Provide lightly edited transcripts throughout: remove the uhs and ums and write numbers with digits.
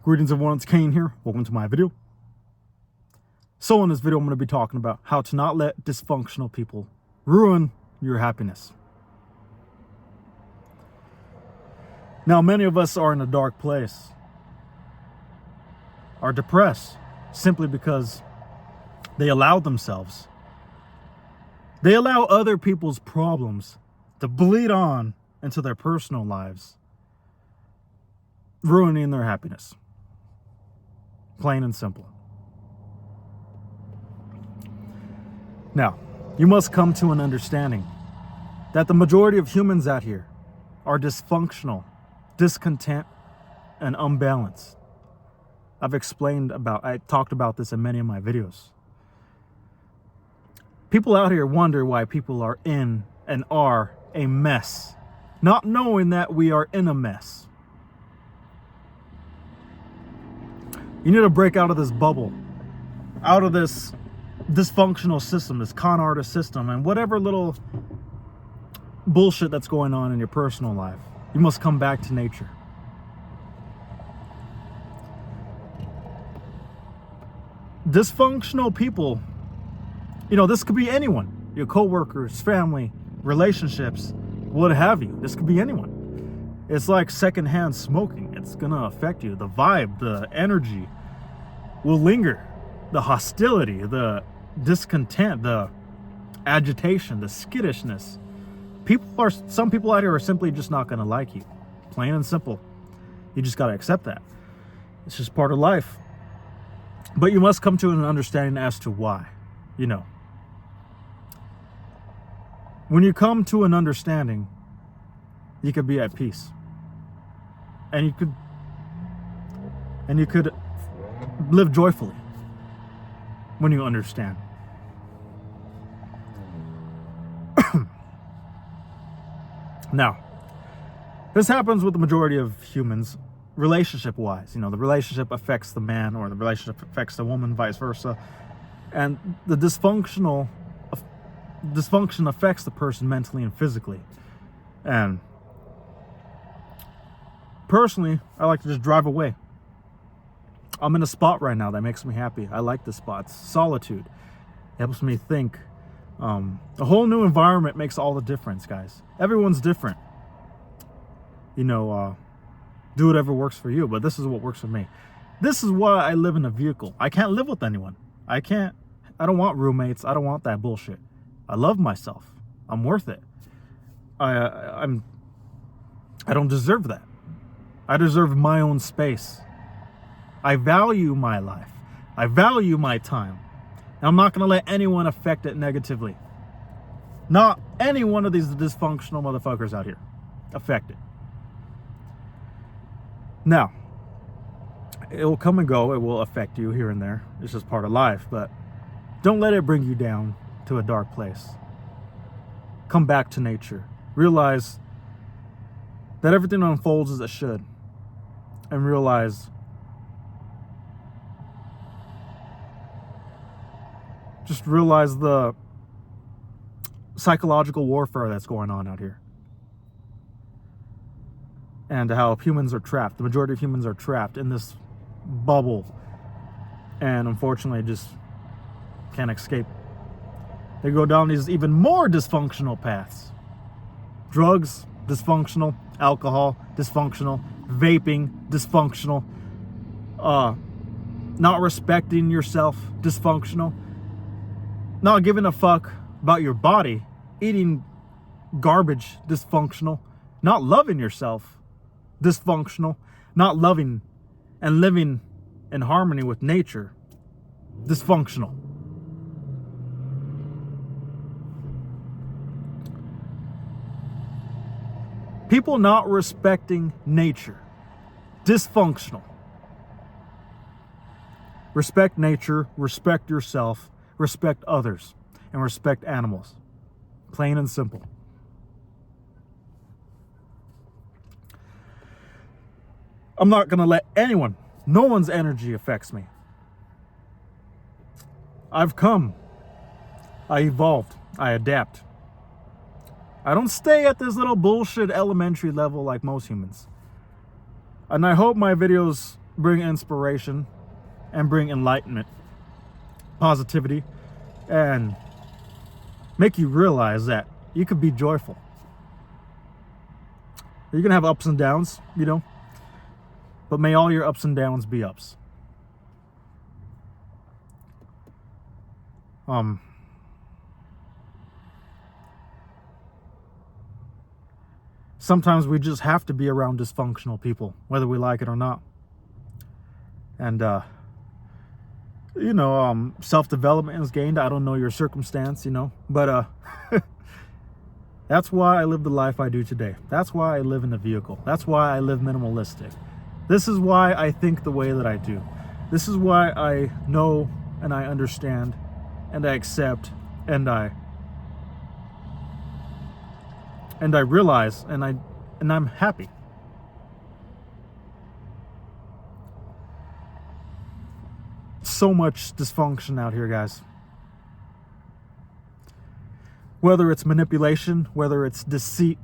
Greetings everyone, it's Cain here. Welcome to my video. So in this video, I'm going to be talking about how to not let dysfunctional people ruin your happiness. Now, many of us are in a dark place, are depressed simply because they allow other people's problems to bleed on into their personal lives, ruining their happiness. Plain and simple. Now, you must come to an understanding that the majority of humans out here are dysfunctional, discontent, and unbalanced. I talked about this in many of my videos. People out here wonder why people are in and are a mess, not knowing that we are in a mess. You need to break out of this bubble, out of this dysfunctional system, this con artist system, and whatever little bullshit that's going on in your personal life. You must come back to nature. Dysfunctional people, this could be anyone. Your coworkers, family, relationships, what have you. This could be anyone. It's like secondhand smoking. It's gonna affect you. The vibe, the energy will linger. The hostility, the discontent, the agitation, the skittishness. Some people out here are simply just not gonna like you. Plain and simple. You just gotta accept that. It's just part of life. But you must come to an understanding as to why. When you come to an understanding, you could be at peace, and you could live joyfully when you understand. Now, this happens with the majority of humans, relationship-wise. The relationship affects the man, or the relationship affects the woman, vice versa, and the dysfunction affects the person mentally and physically. And personally, I like to just drive away. I'm in a spot right now that makes me happy. I like this spot. It's solitude. It helps me think. A whole new environment makes all the difference, guys. Everyone's different. Do whatever works for you, but this is what works for me. This is why I live in a vehicle. I can't live with anyone. I don't want roommates. I don't want that bullshit. I love myself. I'm worth it. I don't deserve that. I deserve my own space. I value my life. I value my time. And I'm not going to let anyone affect it negatively. Not any one of these dysfunctional motherfuckers out here affect it. Now, it will come and go. It will affect you here and there. It's just part of life. But don't let it bring you down to a dark place. Come back to nature. Realize that everything unfolds as it should. And realize the psychological warfare that's going on out here. And how humans are trapped. The majority of humans are trapped in this bubble. And unfortunately just can't escape. They go down these even more dysfunctional paths. Drugs, dysfunctional. Alcohol, dysfunctional. Vaping, dysfunctional. Not respecting yourself, dysfunctional. Not giving a fuck about your body, eating garbage, dysfunctional. Not loving yourself, dysfunctional. Not loving and living in harmony with nature, dysfunctional. People not respecting nature, dysfunctional. Respect nature, respect yourself, respect others, and respect animals. Plain and simple. I'm not going to let no one's energy affects me. I've come. I evolved. I adapt. I don't stay at this little bullshit elementary level like most humans. And I hope my videos bring inspiration and bring enlightenment, positivity, and make you realize that you could be joyful. You're going to have ups and downs, you know, but may all your ups and downs be ups. Sometimes we just have to be around dysfunctional people, whether we like it or not. And, self-development is gained. I don't know your circumstance, you know, but that's why I live the life I do today. That's why I live in a vehicle. That's why I live minimalistic. This is why I think the way that I do. This is why I know and I understand and I accept and I realize and I'm happy. So much dysfunction out here, guys. Whether it's manipulation, whether it's deceit,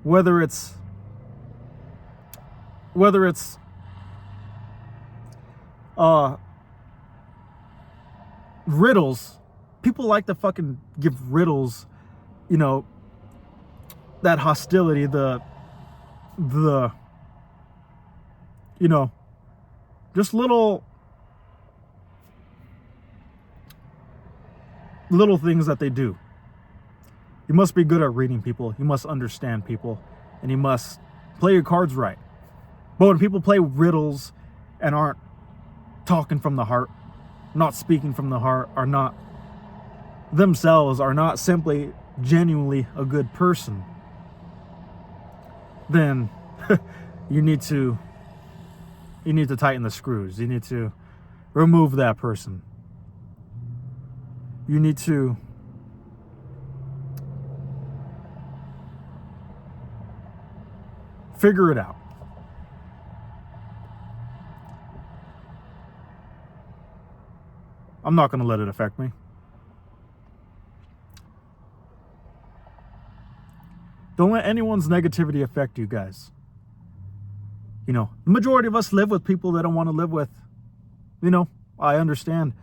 whether it's riddles. People like to fucking give riddles, you know, that hostility, the you know, just little things that they do. You must be good at reading people. You must understand people. And you must play your cards right. But when people play riddles and aren't talking from the heart, not speaking from the heart, are not themselves, are not simply genuinely a good person, then you need to tighten the screws. You need to remove that person. You need to figure it out. I'm not going to let it affect me. Don't let anyone's negativity affect you, guys. You know, the majority of us live with people they don't want to live with. You know, I understand.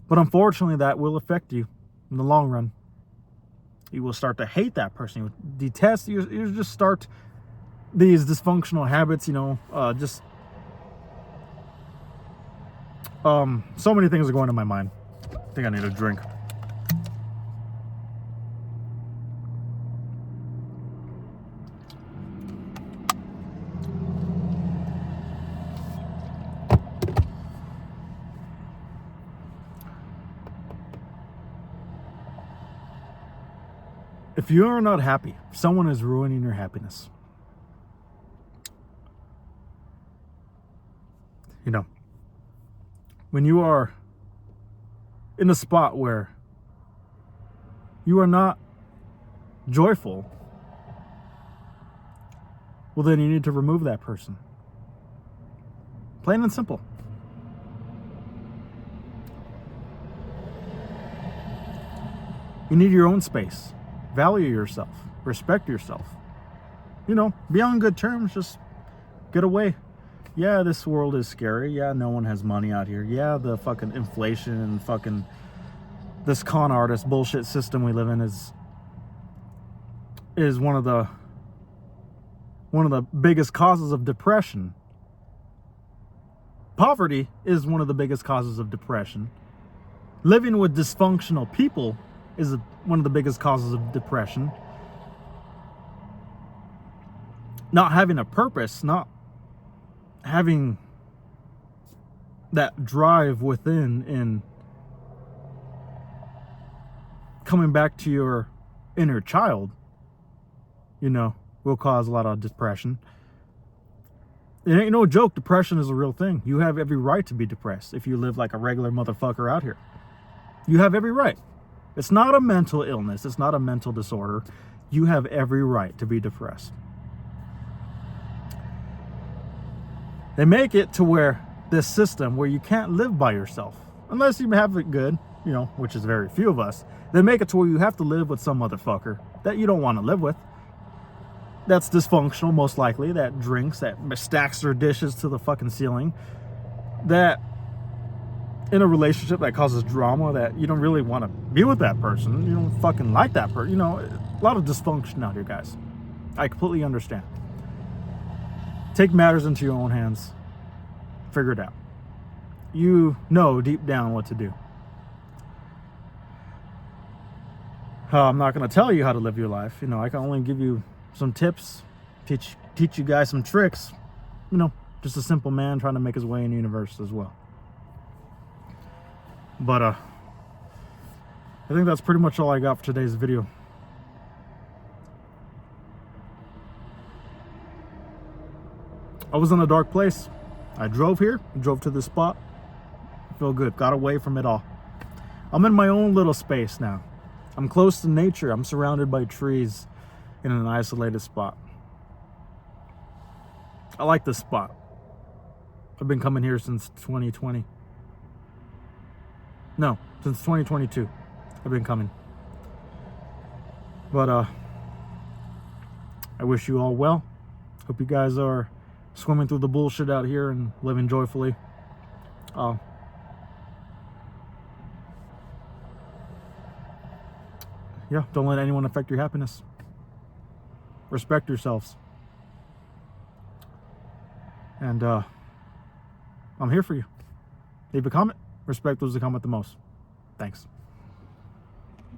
But unfortunately, that will affect you in the long run. You will start to hate that person. You will detest. You just start these dysfunctional habits, you know, so many things are going in my mind. I think I need a drink. If you are not happy, someone is ruining your happiness. You know, when you are in a spot where you are not joyful, well, then you need to remove that person. Plain and simple. You need your own space. Value yourself. Respect yourself. You know, be on good terms. Just get away. Yeah, this world is scary. Yeah, no one has money out here. Yeah, the fucking inflation and fucking this con artist bullshit system we live in is one of the biggest causes of depression. Poverty is one of the biggest causes of depression. Living with dysfunctional people is one of the biggest causes of depression. Not having a purpose, not having that drive within and coming back to your inner child, you know, will cause a lot of depression. It ain't no joke. Depression is a real thing. You have every right to be depressed if you live like a regular motherfucker out here. You have every right. It's not a mental illness. It's not a mental disorder. You have every right to be depressed. They make it to where this system where you can't live by yourself unless you have it good, you know, which is very few of us. They make it to where you have to live with some motherfucker that you don't want to live with. that's dysfunctional, most likely, that drinks, that stacks their dishes to the fucking ceiling, that in a relationship that causes drama, that you don't really want to be with that person, you don't fucking like that person, you know, a lot of dysfunction out here, guys. I completely understand. Take matters into your own hands. Figure it out. You know deep down what to do. I'm not going to tell you how to live your life. You know, I can only give you some tips, teach you guys some tricks. You know, just a simple man trying to make his way in the universe as well. But I think that's pretty much all I got for today's video. I was in a dark place. I drove here, drove to this spot. I feel good, got away from it all. I'm in my own little space now. I'm close to nature. I'm surrounded by trees in an isolated spot. I like this spot. I've been coming here since 2020. No, since 2022. I've been coming. But I wish you all well. Hope you guys are swimming through the bullshit out here and living joyfully. Yeah, don't let anyone affect your happiness. Respect yourselves. And I'm here for you. Leave a comment. Respect those that comment the most. Thanks.